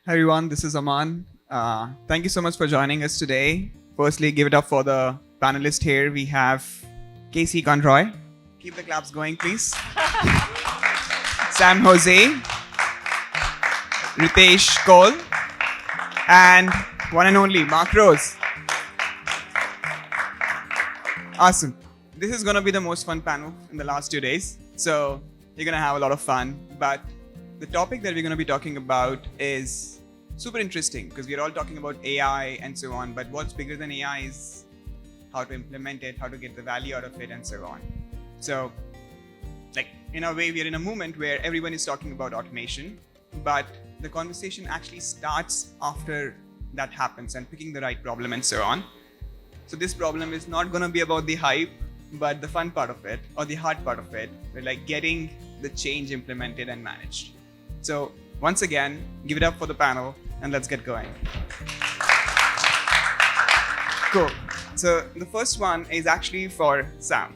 Hi everyone, this is Aman. Thank you so much for joining us today. Firstly, give it up for the panelist here. We have Casey Conroy. Keep the claps going, please. Sam Jose, Ritesh Cole, and one and only Mark Rose. Awesome. This is going to be the most fun panel in the last 2 days. So you're going to have a lot of fun. But the topic that we're going to be talking about is super interesting because we're all talking about AI and so on. But what's bigger than AI is how to implement it, how to get the value out of it, and so on. So, in a way, we're in a moment where everyone is talking about automation, but the conversation actually starts after that happens and picking the right problem and so on. So this problem is not going to be about the hype, but the fun part of it, or the hard part of it, we're getting the change implemented and managed. So once again, give it up for the panel and let's get going. Cool. So the first one is actually for Sam.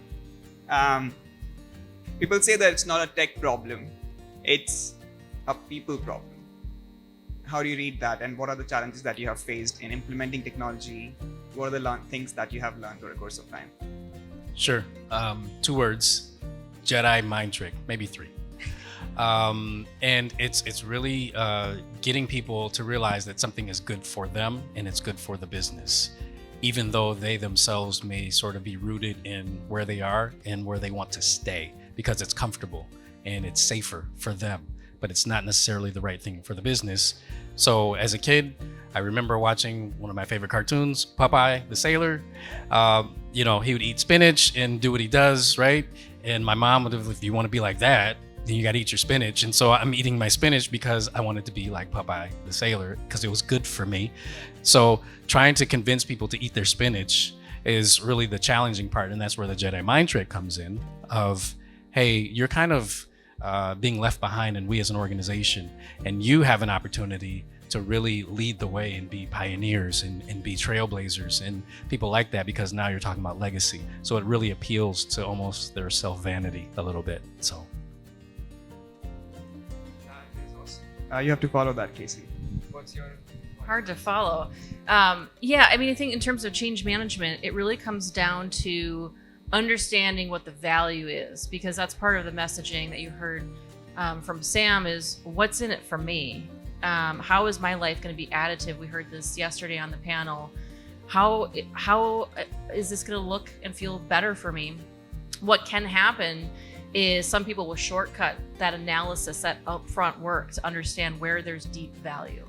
People say that it's not a tech problem, it's a people problem. How do you read that, and what are the challenges that you have faced in implementing technology? What are the things that you have learned over the course of time? Sure. 2 words: Jedi mind trick, maybe 3. And it's really getting people to realize that something is good for them and it's good for the business, even though they themselves may sort of be rooted in where they are and where they want to stay because it's comfortable and it's safer for them, but it's not necessarily the right thing for the business. So as a kid, I remember watching one of my favorite cartoons, Popeye the Sailor. He would eat spinach and do what he does, right? And my mom would, if you want to be like that, then you got to eat your spinach. And so I'm eating my spinach because I wanted to be like Popeye the Sailor because it was good for me. So trying to convince people to eat their spinach is really the challenging part. And that's where the Jedi mind trick comes in of, hey, you're kind of being left behind, and we as an organization, and you have an opportunity to really lead the way and be pioneers and be trailblazers and people like that, because now you're talking about legacy. So it really appeals to almost their self-vanity a little bit. So you have to follow that, Casey. What's your hard to follow? I think in terms of change management, it really comes down to understanding what the value is, because that's part of the messaging that you heard from Sam is what's in it for me. How is my life going to be additive? We heard this yesterday on the panel. How is this going to look and feel better for me? What can happen is some people will shortcut that analysis, that upfront work to understand where there's deep value.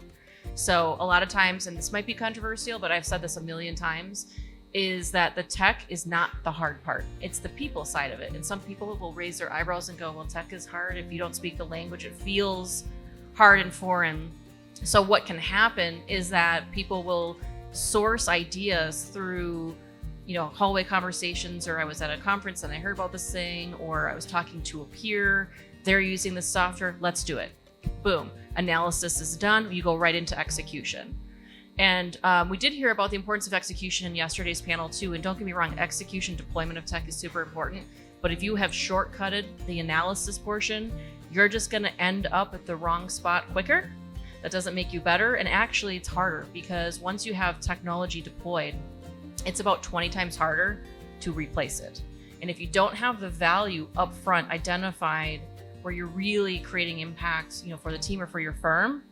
So a lot of times, and this might be controversial, but I've said this a million times, is that the tech is not the hard part. It's the people side of it. And some people will raise their eyebrows and go, well, tech is hard. If you don't speak the language, it feels hard and foreign. So what can happen is that people will source ideas through, hallway conversations, or I was at a conference and I heard about this thing, or I was talking to a peer, they're using this software, let's do it. Boom, analysis is done, you go right into execution. And we did hear about the importance of execution in yesterday's panel too. And don't get me wrong, execution, deployment of tech is super important. But if you have shortcutted the analysis portion, you're just going to end up at the wrong spot quicker. That doesn't make you better. And actually, it's harder because once you have technology deployed, it's about 20 times harder to replace it. And if you don't have the value upfront identified where you're really creating impact, for the team or for your firm,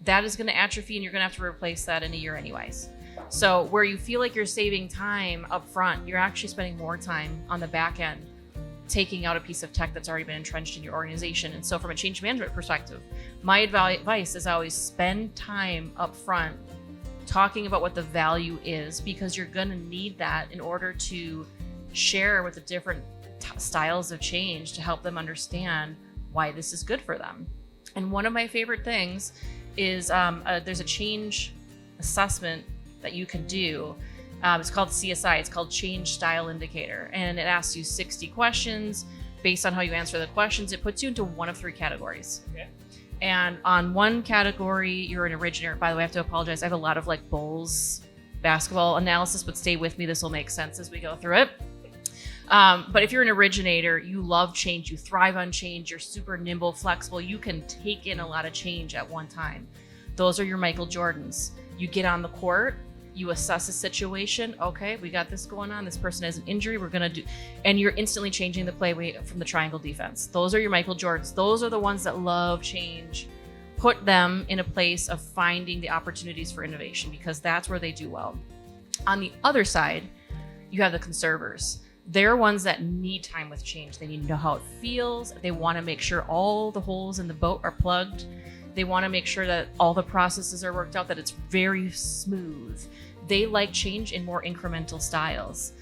that is going to atrophy and you're going to have to replace that in a year anyways. So where you feel like you're saving time up front, you're actually spending more time on the back end taking out a piece of tech that's already been entrenched in your organization. And so from a change management perspective, my advice is always spend time up front talking about what the value is, because you're going to need that in order to share with the different styles of change to help them understand why this is good for them. And one of my favorite things is there's a change assessment that you can do. It's called CSI. It's called Change Style Indicator. And it asks you 60 questions. Based on how you answer the questions, it puts you into one of 3 categories. Okay. And on one category, you're an originator. By the way, I have to apologize. I have a lot of Bulls basketball analysis, but stay with me. This will make sense as we go through it. But if you're an originator, you love change, you thrive on change, you're super nimble, flexible, you can take in a lot of change at one time. Those are your Michael Jordans. You get on the court, you assess a situation. Okay, we got this going on. This person has an injury. We're going to do, and you're instantly changing the play from the triangle defense. Those are your Michael Jordans. Those are the ones that love change. Put them in a place of finding the opportunities for innovation, because that's where they do well. On the other side, you have the conservers. They're ones that need time with change. They need to know how it feels. They want to make sure all the holes in the boat are plugged. They want to make sure that all the processes are worked out, that it's very smooth. They like change in more incremental styles.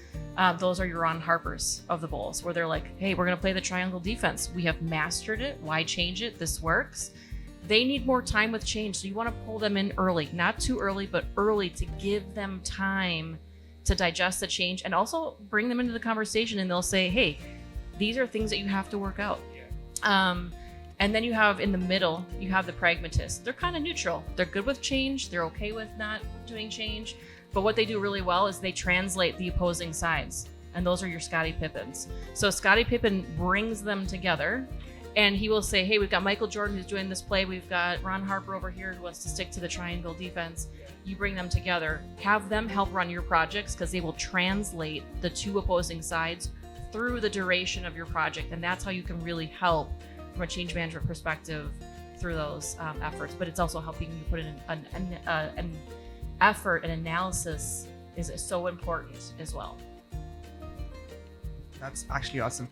Those are your Ron Harpers of the Bulls, where they're like, hey, we're going to play the triangle defense. We have mastered it. Why change it? This works. They need more time with change. So you want to pull them in early, not too early, but early, to give them time to digest the change, and also bring them into the conversation, and they'll say, hey, these are things that you have to work out. And then you have in the middle, you have the pragmatists. They're kind of neutral. They're good with change. They're okay with not doing change. But what they do really well is they translate the opposing sides. And those are your Scottie Pippens. So Scottie Pippen brings them together, and he will say, hey, we've got Michael Jordan who's doing this play. We've got Ron Harper over here who wants to stick to the triangle defense. You bring them together, have them help run your projects, because they will translate the two opposing sides through the duration of your project. And that's how you can really help from a change management perspective through those efforts. But it's also helping you put in an effort, and analysis is so important as well. That's actually awesome.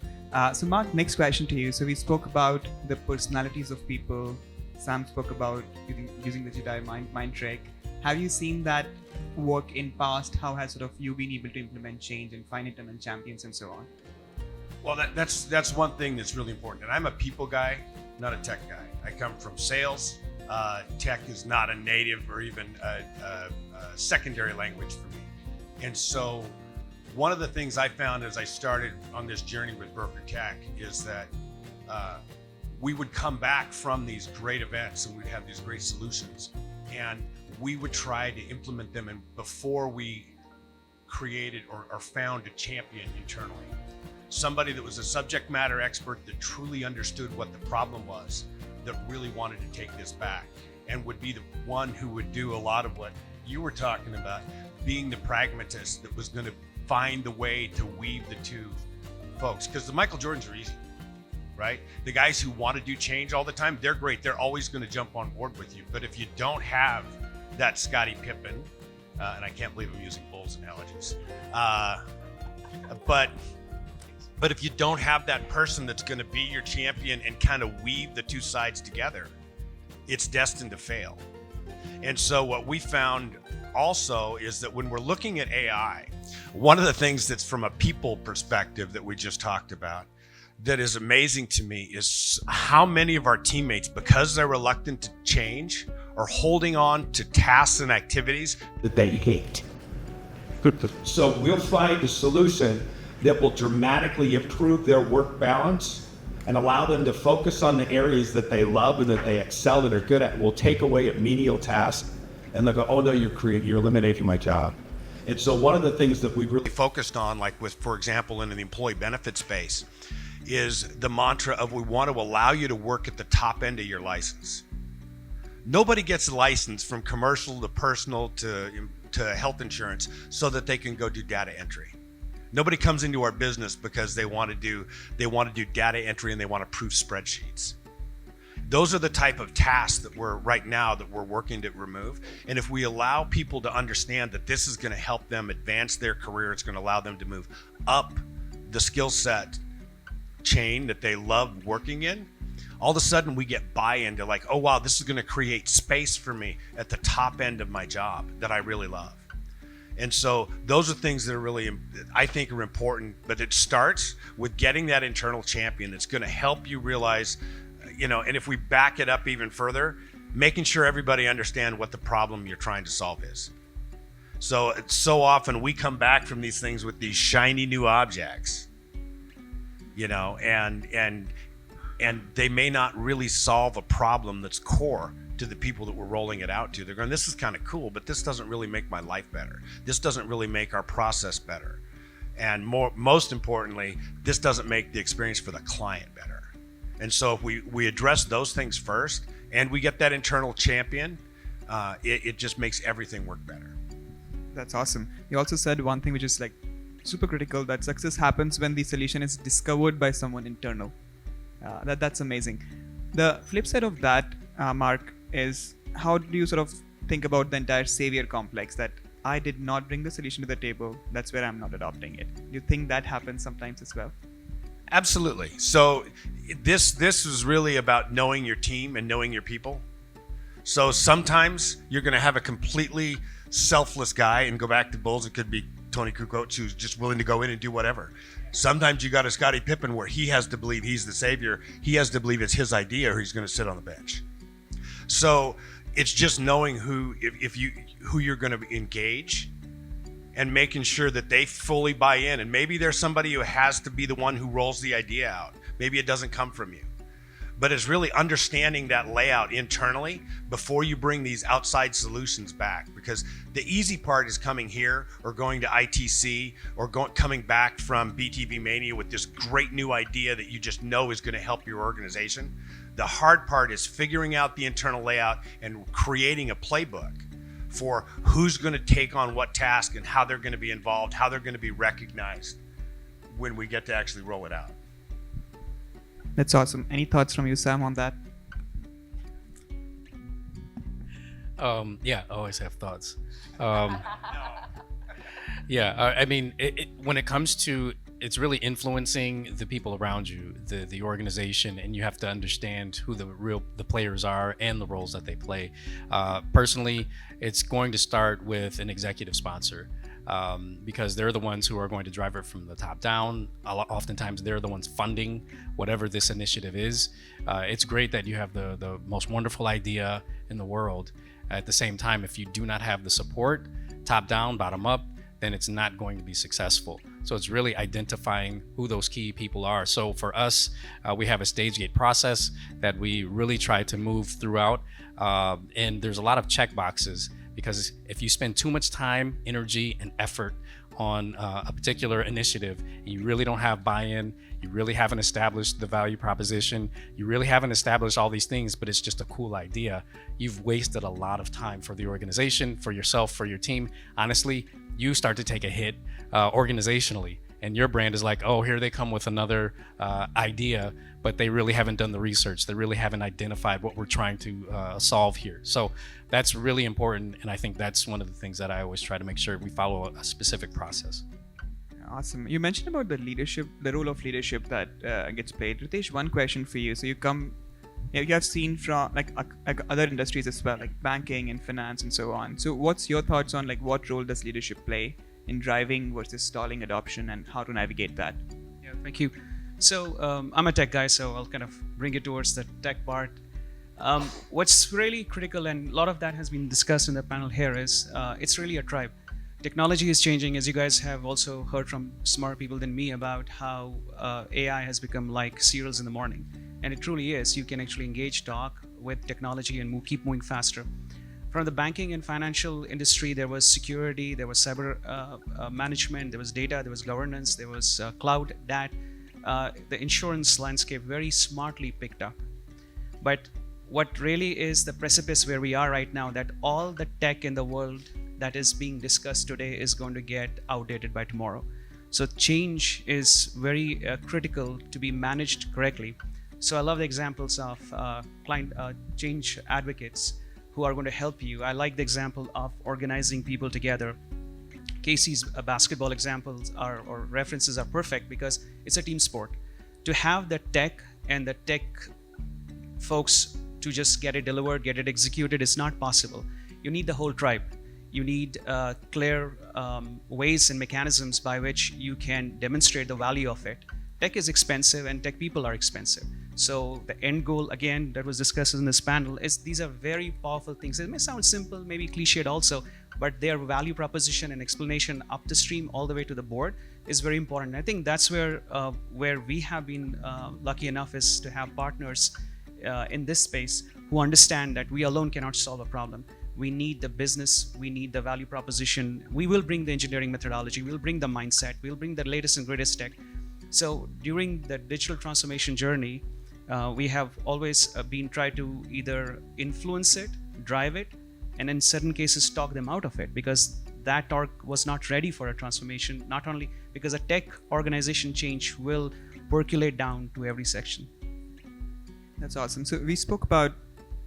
So Mark, next question to you. So we spoke about the personalities of people. Sam spoke about using the Jedi mind trick. Have you seen that work in past? How has sort of you been able to implement change and find internal champions and so on? Well, that's one thing that's really important. And I'm a people guy, not a tech guy. I come from sales. Tech is not a native or even a secondary language for me. And so one of the things I found as I started on this journey with BrokerTech is that we would come back from these great events, and we'd have these great solutions, and we would try to implement them, and before we created or found a champion internally, somebody that was a subject matter expert that truly understood what the problem was, that really wanted to take this back, and would be the one who would do a lot of what you were talking about, being the pragmatist that was going to find the way to weave the two folks. Because the Michael Jordans are easy, right? The guys who want to do change all the time, they're great. They're always going to jump on board with you. But if you don't have that Scottie Pippen, and I can't believe I'm using Bulls analogies, but if you don't have that person that's going to be your champion and kind of weave the two sides together, it's destined to fail. And so what we found also is that when we're looking at AI, one of the things that's from a people perspective that we just talked about that is amazing to me is how many of our teammates, because they're reluctant to change, are holding on to tasks and activities that they hate. So we'll find a solution that will dramatically improve their work balance and allow them to focus on the areas that they love and that they excel and are good at. We'll take away a menial task, and they'll go, oh no, you're eliminating my job. And so one of the things that we've really focused on, like with, for example, in the employee benefit space, is the mantra of we want to allow you to work at the top end of your license. Nobody gets a license from commercial to personal to health insurance so that they can go do data entry. Nobody comes into our business because they want to do data entry and they want to proof spreadsheets. Those are the type of tasks that we're working to remove. And if we allow people to understand that this is going to help them advance their career, it's going to allow them to move up the skill set chain that they love working in, all of a sudden we get buy-in to like, oh wow, this is going to create space for me at the top end of my job that I really love. And so those are things that are really, I think, are important, but it starts with getting that internal champion that's going to help you realize, and if we back it up even further, making sure everybody understand what the problem you're trying to solve is. So often we come back from these things with these shiny new objects, and they may not really solve a problem that's core to the people that we're rolling it out to. They're going, this is kind of cool, but this doesn't really make my life better. This doesn't really make our process better. And most importantly, this doesn't make the experience for the client better. And so if we address those things first and we get that internal champion, it just makes everything work better. That's awesome. You also said one thing which is like super critical, that success happens when the solution is discovered by someone internal. That's amazing. The flip side of that, Mark, is how do you sort of think about the entire savior complex, that I did not bring the solution to the table, that's where I'm not adopting it. Do you think that happens sometimes as well? Absolutely. So this is really about knowing your team and knowing your people. So sometimes you're going to have a completely selfless guy, and go back to Bulls, it could be Tony Kukoc, who's just willing to go in and do whatever. Sometimes you got a Scottie Pippen where he has to believe he's the savior. He has to believe it's his idea, or he's going to sit on the bench. So it's just knowing who you're going to engage and making sure that they fully buy in. And maybe there's somebody who has to be the one who rolls the idea out. Maybe it doesn't come from you. But it's really understanding that layout internally before you bring these outside solutions back. Because the easy part is coming here or going to ITC or coming back from BTV Mania with this great new idea that you just know is going to help your organization. The hard part is figuring out the internal layout and creating a playbook for who's going to take on what task and how they're going to be involved, how they're going to be recognized when we get to actually roll it out. That's awesome. Any thoughts from you, Sam, on that? Yeah, I always have thoughts. Yeah, I mean, when it comes to, it's really influencing the people around you, the organization, and you have to understand who the players are and the roles that they play. Personally, it's going to start with an executive sponsor. Because they're the ones who are going to drive it from the top down. Oftentimes they're the ones funding whatever this initiative is. It's great that you have the most wonderful idea in the world. At the same time, if you do not have the support, top down, bottom up, then it's not going to be successful. So it's really identifying who those key people are. So for us, we have a stage gate process that we really try to move throughout. And there's a lot of check boxes, because if you spend too much time, energy, and effort on a particular initiative, and you really don't have buy-in, you really haven't established the value proposition, you really haven't established all these things, but it's just a cool idea, you've wasted a lot of time for the organization, for yourself, for your team. Honestly, you start to take a hit organizationally. And your brand is like, oh, here they come with another idea, but they really haven't done the research. They really haven't identified what we're trying to solve here. So that's really important. And I think that's one of the things that I always try to make sure we follow a specific process. Awesome. You mentioned about the leadership, the role of leadership that gets played. Ritesh, one question for you. So you have seen from like other industries as well, like banking and finance and so on. So what's your thoughts on like what role does leadership play in driving versus stalling adoption, and how to navigate that? Yeah, thank you. So I'm a tech guy, so I'll kind of bring it towards the tech part. What's really critical, and a lot of that has been discussed in the panel here, is it's really a tribe. Technology is changing, as you guys have also heard from smarter people than me about how AI has become like cereals in the morning. And it truly is. You can actually engage, talk with technology and keep moving faster. From the banking and financial industry, there was security, there was cyber management, there was data, there was governance, there was cloud that the insurance landscape very smartly picked up. But what really is the precipice where we are right now, that all the tech in the world that is being discussed today is going to get outdated by tomorrow. So change is very critical to be managed correctly. So I love the examples of client change advocates who are going to help you. I like the example of organizing people together. Casey's basketball examples or references are perfect because it's a team sport. To have the tech and the tech folks to just get it delivered, get it executed is not possible. You need the whole tribe. You need clear ways and mechanisms by which you can demonstrate the value of it. Tech is expensive and tech people are expensive. So the end goal, again, that was discussed in this panel is these are very powerful things. It may sound simple, maybe cliched also, but their value proposition and explanation up the stream all the way to the board is very important. I think that's where we have been lucky enough is to have partners in this space who understand that we alone cannot solve a problem. We need the business, we need the value proposition. We will bring the engineering methodology, we'll bring the mindset, we'll bring the latest and greatest tech. So during the digital transformation journey, we have always been trying to either influence it, drive it, and in certain cases talk them out of it, because that org was not ready for a transformation, not only because a tech organization change will percolate down to every section. That's awesome. So we spoke about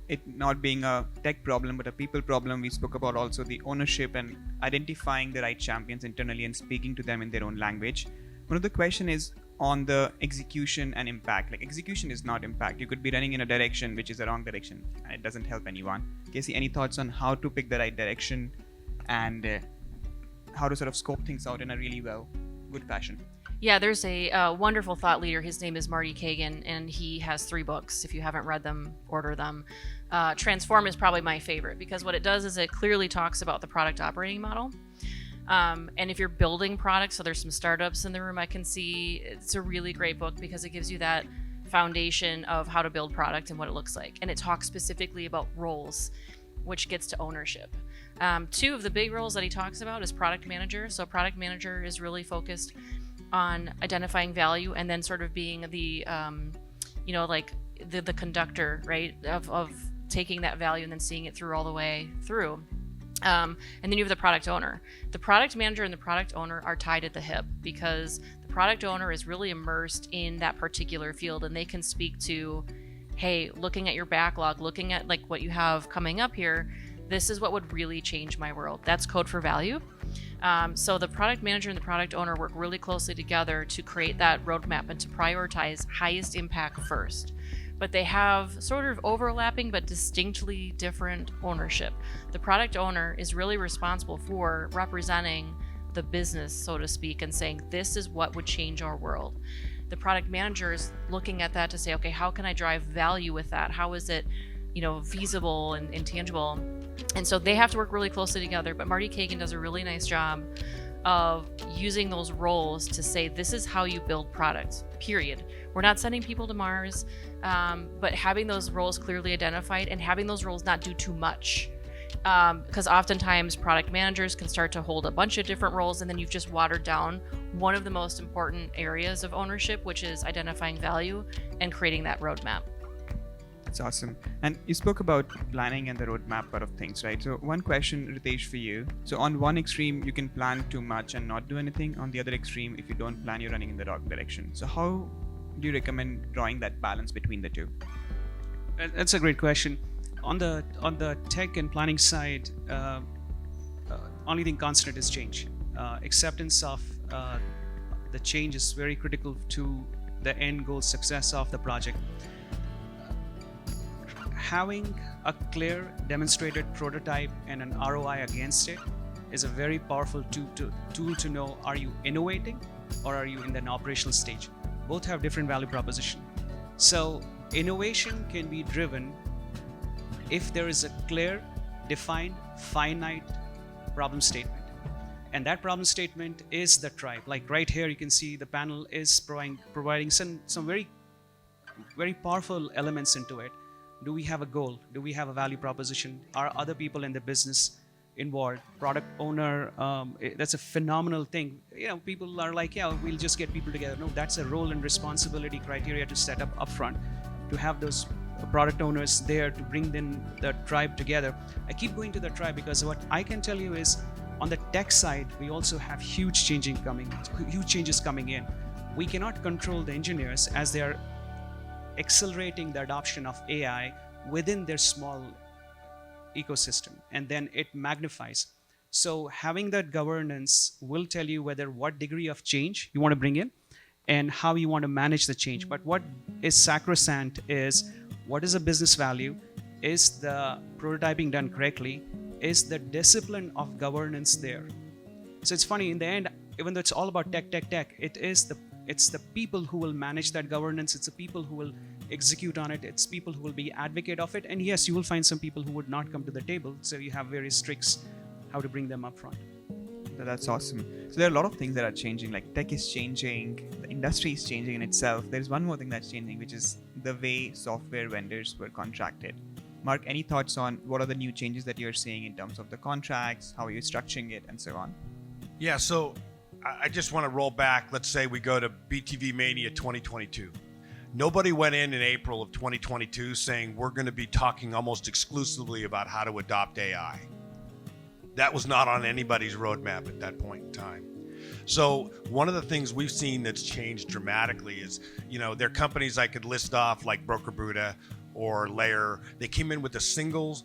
it not being a tech problem, but a people problem. We spoke about also the ownership and identifying the right champions internally and speaking to them in their own language. One of the question is on the execution and impact. Like, execution is not impact. You could be running in a direction which is the wrong direction and it doesn't help anyone. Casey, any thoughts on how to pick the right direction and how to sort of scope things out in a really good fashion? Yeah, there's a wonderful thought leader. His name is Marty Kagan, and he has 3 books. If you haven't read them, order them. Transform is probably my favorite, because what it does is it clearly talks about the product operating model. And if you're building products, so there's some startups in the room I can see, it's a really great book because it gives you that foundation of how to build product and what it looks like. And it talks specifically about roles, which gets to ownership. 2 of the big roles that he talks about is product manager. So product manager is really focused on identifying value and then sort of being the, like the conductor, right, of taking that value and then seeing it through all the way through. And then you have the product owner. The product manager and the product owner are tied at the hip, because the product owner is really immersed in that particular field, and they can speak to, hey, looking at your backlog, looking at like what you have coming up here, this is what would really change my world. That's code for value. So the product manager and the product owner work really closely together to create that roadmap and to prioritize highest impact first. But they have sort of overlapping but distinctly different ownership. The product owner is really responsible for representing the business, so to speak, and saying, this is what would change our world. The product manager is looking at that to say, okay, how can I drive value with that? How is it, feasible and tangible? And so they have to work really closely together. But Marty Kagan does a really nice job of using those roles to say, this is how you build products, period. We're not sending people to Mars, but having those roles clearly identified and having those roles not do too much. Because oftentimes product managers can start to hold a bunch of different roles, and then you've just watered down one of the most important areas of ownership, which is identifying value and creating that roadmap. That's awesome. And you spoke about planning and the roadmap part of things, right? So one question, Ritesh, for you. So on one extreme, you can plan too much and not do anything. On the other extreme, if you don't plan, you're running in the wrong direction. So how do you recommend drawing that balance between the two? That's a great question. On the tech and planning side, only thing constant is change. Acceptance of the change is very critical to the end goal success of the project. Having a clear demonstrated prototype and an ROI against it is a very powerful tool to know, are you innovating or are you in an operational stage? Both have different value proposition. So innovation can be driven if there is a clear, defined, finite problem statement. And that problem statement is the tribe. Like right here, you can see the panel is providing some very, very powerful elements into it. Do we have a goal? Do we have a value proposition? Are other people in the business involved? Product owner, that's a phenomenal thing. People are like, yeah, we'll just get people together. No, that's a role and responsibility criteria to set up upfront, to have those product owners there to bring in the tribe together. I keep going to the tribe because what I can tell you is, on the tech side, we also have huge changes coming in. We cannot control the engineers as they are accelerating the adoption of AI within their small ecosystem, and then it magnifies. So having that governance will tell you what degree of change you want to bring in and how you want to manage the change. But what is sacrosanct is, what is the business value? Is the prototyping done correctly? Is the discipline of governance there? So it's funny, in the end, even though it's all about tech, it's the people who will manage that governance. It's the people who will execute on it. It's people who will be advocate of it. And yes, you will find some people who would not come to the table. So you have various tricks how to bring them up front. That's awesome. So there are a lot of things that are changing, like tech is changing, the industry is changing in itself. There's one more thing that's changing, which is the way software vendors were contracted. Mark, any thoughts on what are the new changes that you're seeing in terms of the contracts, how are you structuring it, and so on? Yeah, so I just want to roll back. Let's say we go to BTV Mania 2022. Nobody went in April of 2022 saying we're going to be talking almost exclusively about how to adopt AI. That was not on anybody's roadmap at that point in time. So one of the things we've seen that's changed dramatically is, there are companies I could list off like BrokerTech or Layer. They came in with a single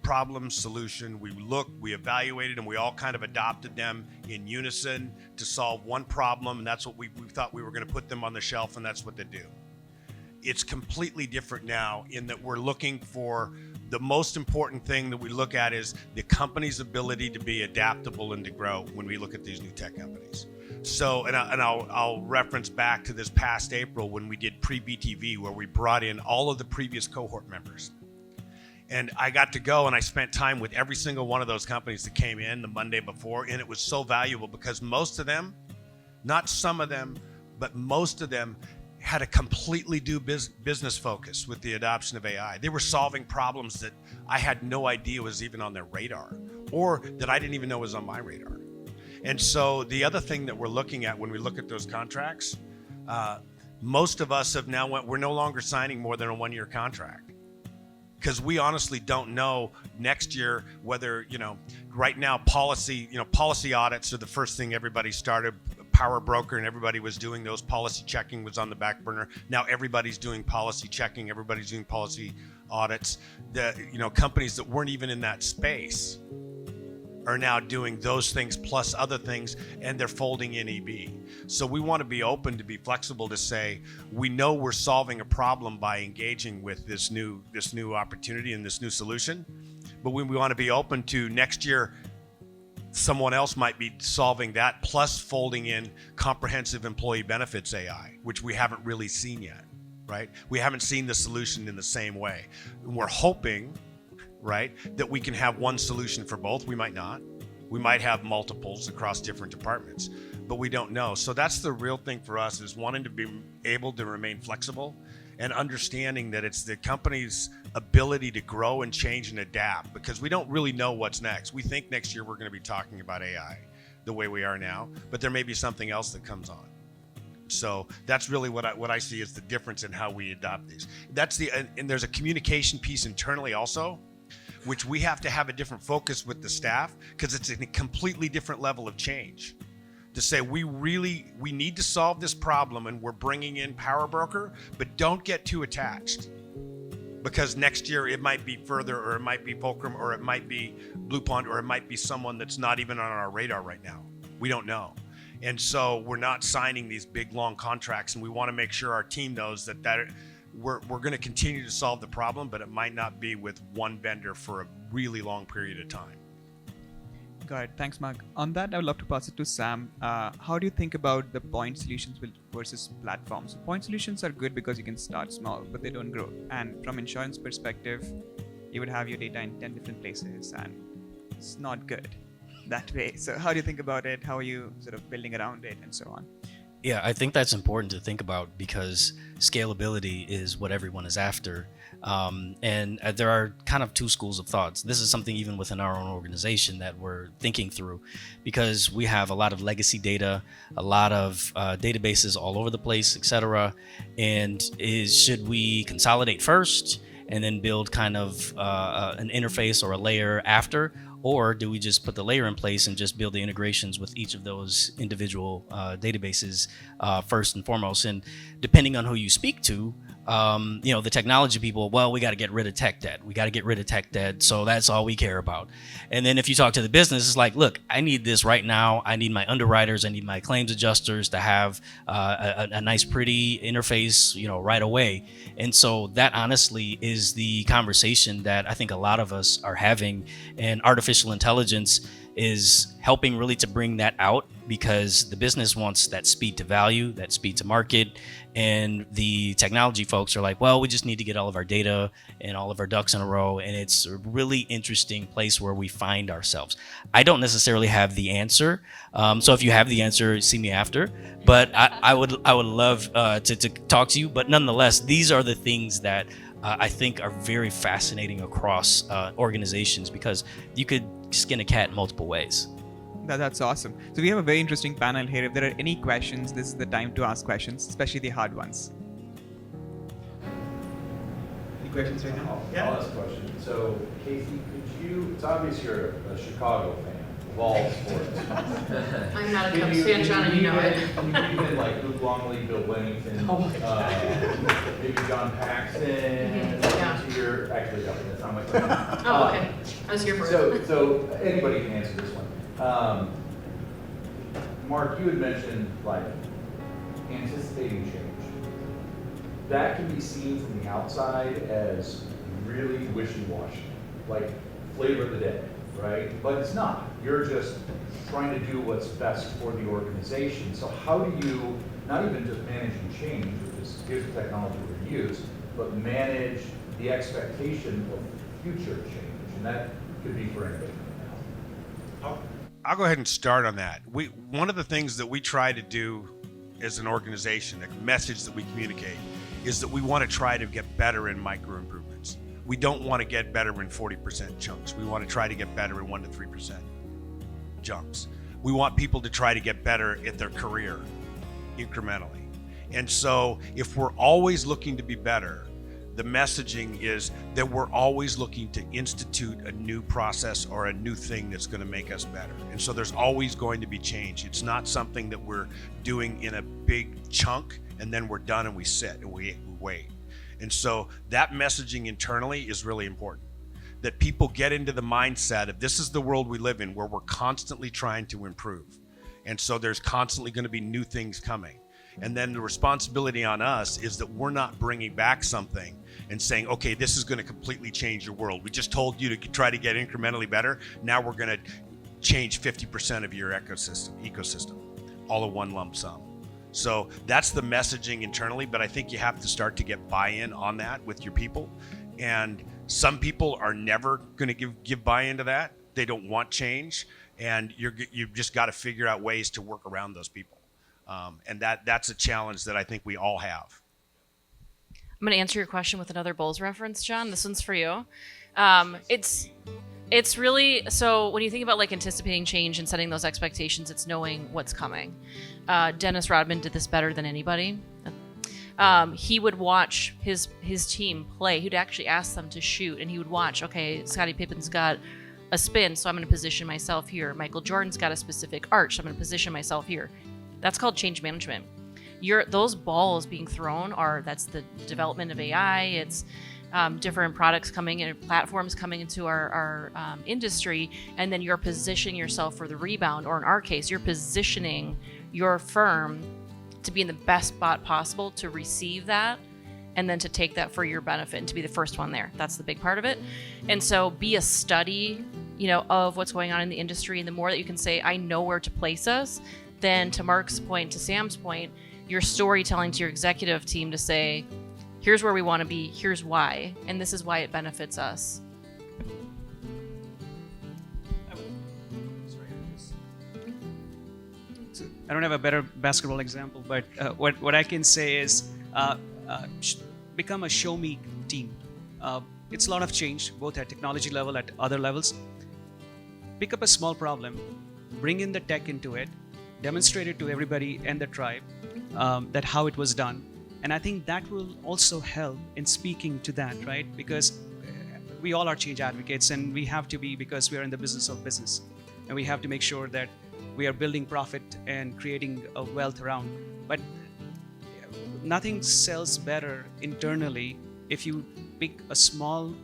problem solution. We looked, we evaluated, and we all kind of adopted them in unison to solve one problem. And that's what we thought we were going to put them on the shelf, and that's what they do. It's completely different now in that we're looking for the most important thing that we look at is the company's ability to be adaptable and to grow when we look at these new tech companies. So, I'll reference back to this past April when we did pre-BTV, where we brought in all of the previous cohort members. And I got to go and I spent time with every single one of those companies that came in the Monday before. And it was so valuable because most of them, not some of them, but most of them had a completely new business focus with the adoption of AI. They were solving problems that I had no idea was even on their radar, or that I didn't even know was on my radar. And so the other thing that we're looking at when we look at those contracts, most of us have now we're no longer signing more than a 1-year contract. Because we honestly don't know next year whether, right now policy audits are the first thing everybody started. Power broker and everybody was doing those. Policy checking was on the back burner. Now everybody's doing policy checking. Everybody's doing policy audits. Companies that weren't even in that space are now doing those things plus other things, and they're folding in EB. So we want to be open to be flexible to say, we know we're solving a problem by engaging with this new opportunity and this new solution, but we want to be open to next year, someone else might be solving that plus folding in comprehensive employee benefits AI, which we haven't really seen yet, right? We haven't seen the solution in the same way. And we're hoping, right, that we can have one solution for both. We might not. We might have multiples across different departments, but we don't know. So that's the real thing for us, is wanting to be able to remain flexible and understanding that it's the company's ability to grow and change and adapt, because we don't really know what's next. We think next year we're going to be talking about AI the way we are now, but there may be something else that comes on. So that's really what I see as the difference in how we adopt these. And there's a communication piece internally also, which we have to have a different focus with the staff, because it's a completely different level of change. To say we need to solve this problem, and we're bringing in Power Broker, but don't get too attached, because next year it might be Further, or it might be Fulcrum, or it might be Blue Pond, or it might be someone that's not even on our radar right now. We don't know. And so we're not signing these big long contracts, and we want to make sure our team knows that we're going to continue to solve the problem, but it might not be with one vendor for a really long period of time. Got it. Thanks, Mark. On that, I would love to pass it to Sam. How do you think about the point solutions versus platforms? Point solutions are good because you can start small, but they don't grow. And from insurance perspective, you would have your data in 10 different places, and it's not good that way. So how do you think about it? How are you sort of building around it and so on? Yeah, I think that's important to think about, because scalability is what everyone is after. And there are kind of two schools of thoughts. This is something even within our own organization that we're thinking through, because we have a lot of legacy data, a lot of databases all over the place, etc. And should we consolidate first and then build kind of an interface or a layer after? Or do we just put the layer in place and just build the integrations with each of those individual databases first and foremost? And depending on who you speak to, the technology people, well, we got to get rid of tech debt. We got to get rid of tech debt. So that's all we care about. And then if you talk to the business, it's like, look, I need this right now. I need my underwriters. I need my claims adjusters to have a nice, pretty interface, right away. And so that honestly is the conversation that I think a lot of us are having. And artificial intelligence is helping really to bring that out, because the business wants that speed to value, that speed to market. And the technology folks are like, well, we just need to get all of our data and all of our ducks in a row. And it's a really interesting place where we find ourselves. I don't necessarily have the answer. So if you have the answer, see me after. But I would love to talk to you. But nonetheless, these are the things that I think are very fascinating across organizations, because you could skin a cat multiple ways. That's awesome. So we have a very interesting panel here. If there are any questions, this is the time to ask questions, especially the hard ones. questions right now? I'll ask a question. So, Casey, could you, it's obvious you're a Chicago fan of all sports. I'm not a Cubs fan, John, and you know it. Can you even like Luke Longley, Bill Wennington, maybe John Paxson, Yeah. to your, actually, no, that's not my question. Oh, okay. I was here for it. So anybody can answer this one. Mark, you had mentioned like anticipating change. That can be seen from the outside as really wishy-washy, like flavor of the day, right? But it's not. You're just trying to do what's best for the organization. So how do you, not even just managing change, which is here's the technology we're going to use, but manage the expectation of future change? And that could be for anybody. I'll go ahead and start on that. One of the things that we try to do as an organization, a message that we communicate, is that we want to try to get better in micro improvements. We don't want to get better in 40% chunks. We want to try to get better in 1 to 3% jumps. We want people to try to get better at their career incrementally. And so if we're always looking to be better, the messaging is that we're always looking to institute a new process or a new thing that's going to make us better. And so there's always going to be change. It's not something that we're doing in a big chunk and then we're done and we sit and we wait. And so that messaging internally is really important. That people get into the mindset of this is the world we live in where we're constantly trying to improve. And so there's constantly going to be new things coming. And then the responsibility on us is that we're not bringing back something and saying, okay, this is going to completely change your world. We just told you to try to get incrementally better. Now we're going to change 50% of your ecosystem, all in one lump sum. So that's the messaging internally, but I think you have to start to get buy-in on that with your people. And some people are never going to give buy-in to that. They don't want change, and you've just got to figure out ways to work around those people. And that's a challenge that I think we all have. I'm going to answer your question with another Bulls reference, John. This one's for you. It's really, so when you think about like anticipating change and setting those expectations, it's knowing what's coming. Dennis Rodman did this better than anybody. He would watch his team play. He'd actually ask them to shoot, and he would watch, okay, Scottie Pippen's got a spin, so I'm going to position myself here. Michael Jordan's got a specific arch, so I'm going to position myself here. That's called change management. Those balls being thrown that's the development of AI. It's different products coming in, platforms coming into our industry, and then you're positioning yourself for the rebound, or in our case, you're positioning your firm to be in the best spot possible to receive that, and then to take that for your benefit and to be the first one there. That's the big part of it. And so be a study, of what's going on in the industry, and the more that you can say, I know where to place us, then to Mark's point, to Sam's point, your storytelling to your executive team to say, here's where we want to be, here's why, and this is why it benefits us. I don't have a better basketball example, but what I can say is become a show me team. It's a lot of change, both at technology level, at other levels. Pick up a small problem, bring in the tech into it, demonstrate it to everybody and the tribe that how it was done. And I think that will also help in speaking to that, right? Because we all are change advocates, and we have to be, because we are in the business of business. And we have to make sure that we are building profit and creating a wealth around. But nothing sells better internally if you pick a small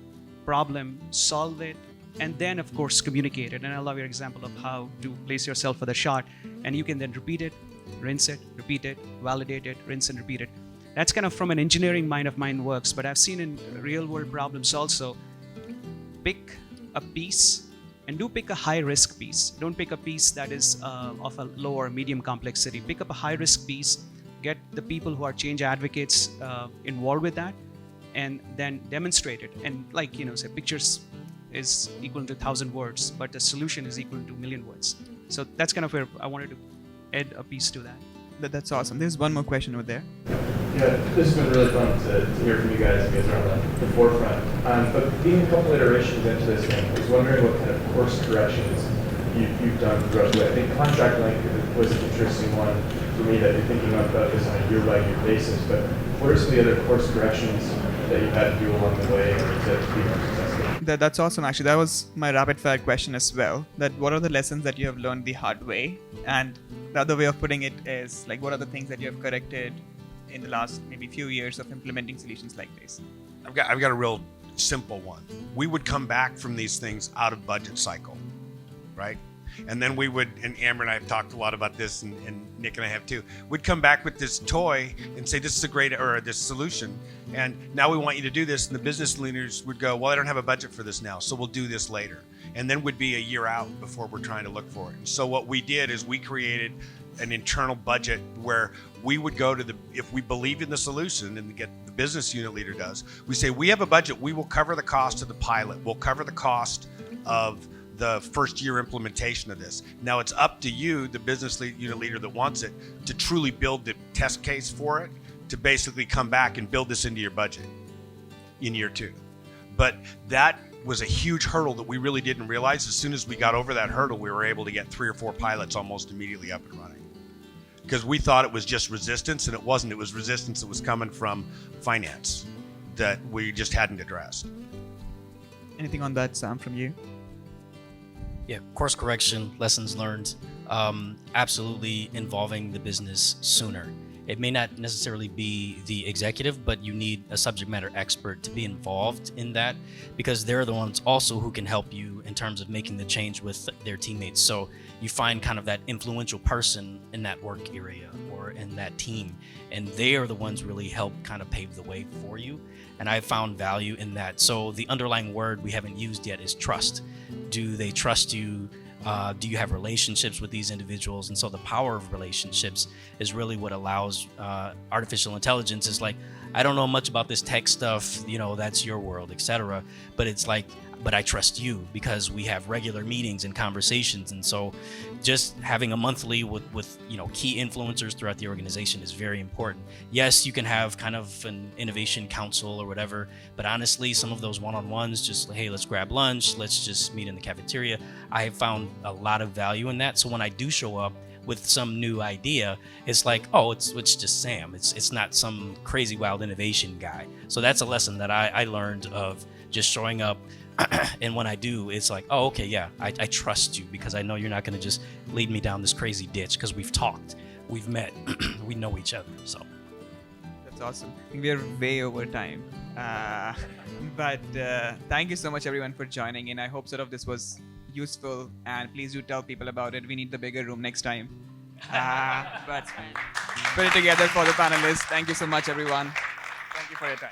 problem, solve it, and then of course communicate it. And I love your example of how to place yourself for the shot, and you can then repeat it, rinse it, repeat it, validate it, rinse and repeat it. That's kind of from an engineering mind of mine works, but I've seen in real world problems also, pick a piece and do pick a high risk piece. Don't pick a piece that is of a low or medium complexity. Pick up a high risk piece, get the people who are change advocates involved with that, and then demonstrate it. And say pictures is equal to 1,000 words, but the solution is equal to 1,000,000 words. So that's kind of where I wanted to add a piece to that. That's awesome. There's one more question over there. Yeah, this has been really fun to hear from you guys. You guys are on the forefront. But being a couple iterations into this thing, I was wondering what kind of course corrections you've done throughout the way. I think contract length was an interesting one for me that you're thinking about this on a year-by-year basis. But what are some of the other course corrections that you've had to do along the way to be more successful? That's awesome. Actually, that was my rapid fire question as well. That what are the lessons that you have learned the hard way? And the other way of putting it is like, what are the things that you have corrected in the last maybe few years of implementing solutions like this? I've got a real simple one. We would come back from these things out of budget cycle, right? And then we would, and Amber and I have talked a lot about this, and Nick and I have too. We'd come back with this toy and say, this is a great, or this solution, and now we want you to do this. And the business leaders would go, well, I don't have a budget for this now, so we'll do this later. And then would be a year out before we're trying to look for it. And so what we did is we created an internal budget where we would go to if we believed in the solution, and the business unit leader does, we say, we have a budget, we will cover the cost of the pilot, we'll cover the cost of the first year implementation of this. Now it's up to you, the business unit leader that wants it, to truly build the test case for it, to basically come back and build this into your budget in year 2. But that was a huge hurdle that we really didn't realize. As soon as we got over that hurdle, we were able to get 3 or 4 pilots almost immediately up and running. Because we thought it was just resistance, and it wasn't. It was resistance that was coming from finance that we just hadn't addressed. Anything on that, Sam, from you? Yeah, course correction, lessons learned, absolutely involving the business sooner. It may not necessarily be the executive, but you need a subject matter expert to be involved in that, because they're the ones also who can help you in terms of making the change with their teammates. So you find kind of that influential person in that work area or in that team, and they are the ones really help kind of pave the way for you. And I found value in that. So the underlying word we haven't used yet is trust. Do they trust you? Do you have relationships with these individuals? And so the power of relationships is really what allows artificial intelligence. Is like, I don't know much about this tech stuff, that's your world, etc. But it's like, but I trust you because we have regular meetings and conversations. And so just having a monthly with key influencers throughout the organization is very important. Yes, you can have kind of an innovation council or whatever, but honestly, some of those one-on-ones, just, hey, let's grab lunch, let's just meet in the cafeteria. I have found a lot of value in that. So when I do show up with some new idea, it's like, oh, it's just Sam. It's not some crazy wild innovation guy. So that's a lesson that I learned of just showing up. And when I do, it's like, oh, okay, yeah, I trust you because I know you're not going to just lead me down this crazy ditch because we've talked, we've met, we know each other. So that's awesome. I think we are way over time. But thank you so much, everyone, for joining in. I hope sort of this was useful, and please do tell people about it. We need the bigger room next time. But put it together for the panelists. Thank you so much, everyone. Thank you for your time.